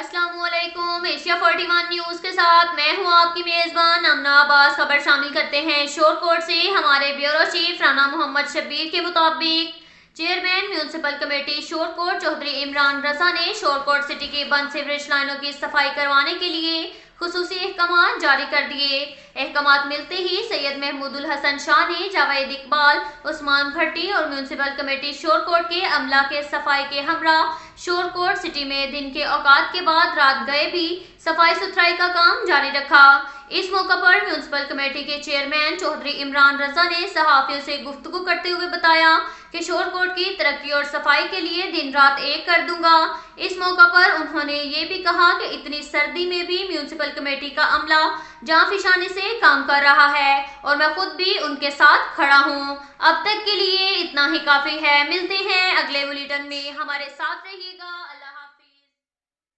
अस्सलाम वालेकुम। Asia 41 news के साथ मैं हूं आपकी मेजबान अमना अब्बास। खबर शामिल करते हैं शोरकोट से। हमारे ब्यूरो चीफ राना मोहम्मद शब्बीर के मुताबिक chairman municipal committee Shorkot Chaudhry Imran Raza ने शोरकोट सिटी की बंद सीवरेज लाइनों की सफाई करवाने के लिए खुसूसी अहकाम जारी कर दिए। अहकाम मिलते ही सैयद महमूदुल हसन शाह ने जावेद इकबाल, उस्मान भट्टी और म्यूनसिपल कमेटी शोरकोट के अमला के सफाई के हमरा शोरकोट सिटी में दिन के औकात के बाद रात गए भी सफाई सुथराई का काम जारी रखा। इस मौका पर म्यूनसिपल कमेटी के चेयरमैन चौधरी इमरान रजा ने सहाफियों से गुफ्तगू करते हुए बताया कि शोरकोट की तरक्की और सफाई के लिए दिन रात एक कर दूंगा। इस मौका पर उन्होंने ये भी कहा कि इतनी सर्दी में भी म्यूनसिपल कमेटी का अमला जांफिशानी से काम कर रहा है और मैं खुद भी उनके साथ खड़ा हूँ। अब तक के लिए इतना ही काफी है। मिलते हैं अगले बुलेटिन में, हमारे साथ रहिएगा। अल्लाह।